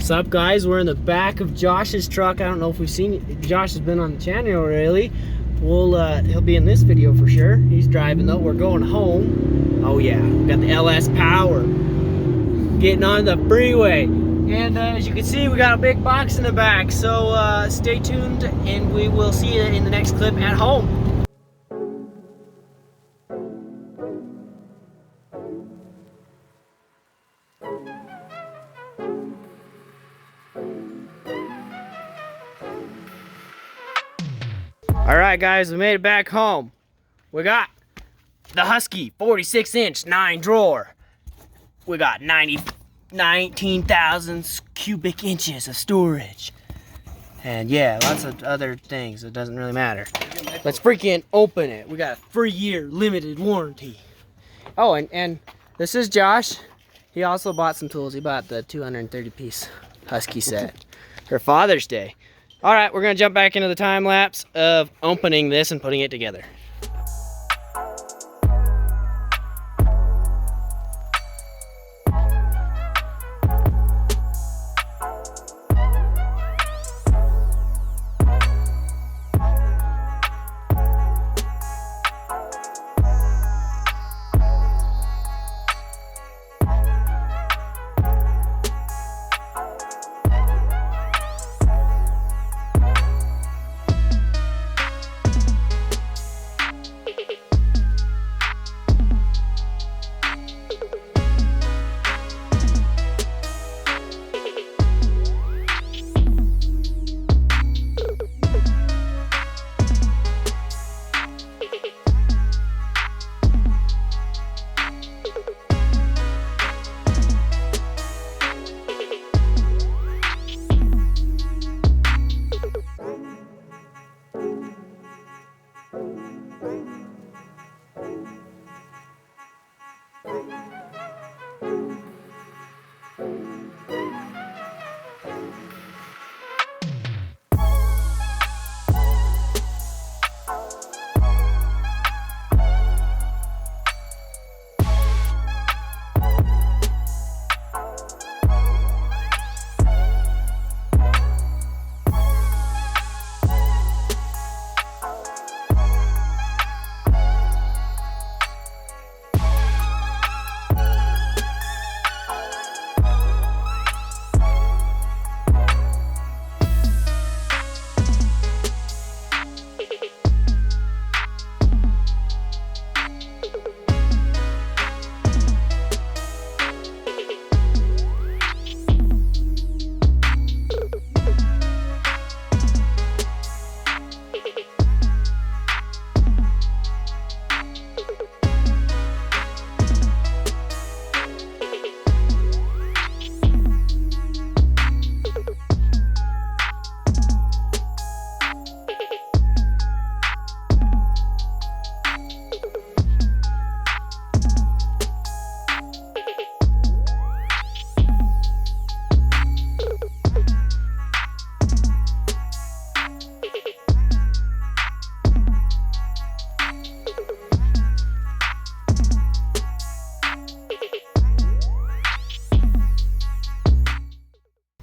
What's up, guys? We're in the back of Josh's truck. I don't know if we've seen Josh has been on the channel really. He'll be in this video for sure. He's driving though. We're going home. Oh yeah, we got the LS Power getting on the freeway, and as you can see, we got a big box in the back. So stay tuned, and we will see you in the next clip at home. All right, guys, we made it back home. We got the Husky 46-inch 9-drawer. We got 19,000 cubic inches of storage. And yeah, lots of other things. It doesn't really matter. Let's freaking open it. We got a 3-year limited warranty. Oh, and this is Josh. He also bought some tools. He bought the 230-piece Husky set for Father's Day. All right, we're gonna jump back into the time lapse of opening this and putting it together.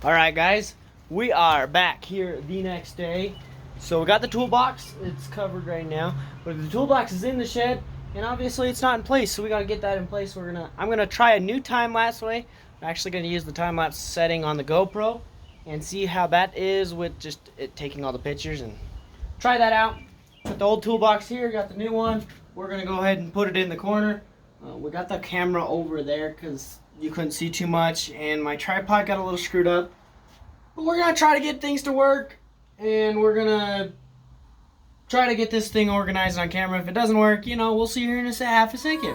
All right, guys, we are back here the next day. So we got the toolbox. It's covered right now, but the toolbox is in the shed, and obviously it's not in place. So we got to get that in place. I'm gonna try a new time lapse way. I'm actually gonna use the time lapse setting on the GoPro and see how that is with just it taking all the pictures and try that out. Got the old toolbox here. Got the new one. We're gonna go ahead and put it in the corner. We got the camera over there because you couldn't see too much, and my tripod got a little screwed up. But we're gonna try to get things to work, and we're gonna try to get this thing organized on camera. If it doesn't work, you know, we'll see you here in a half a second.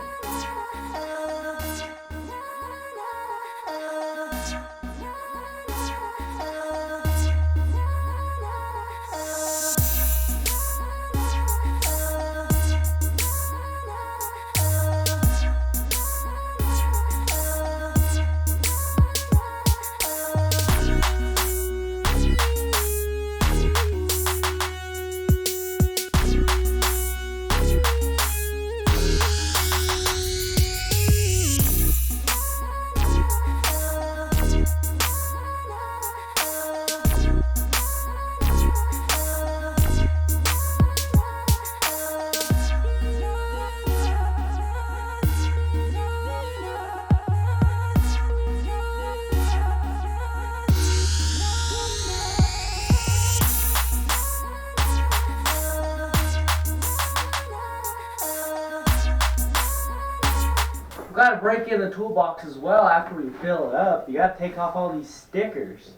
gotta break in the toolbox as well after we fill it up. You gotta take off all these stickers.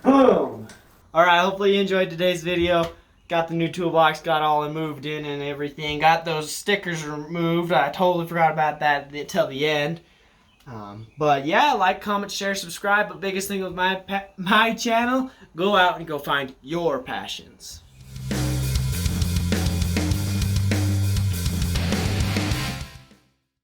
Boom! Alright, hopefully you enjoyed today's video. Got the new toolbox, got all moved in and everything. Got those stickers removed. I totally forgot about that till the end. But yeah, like, comment, share, subscribe. But biggest thing with my channel, go out and go find your passions.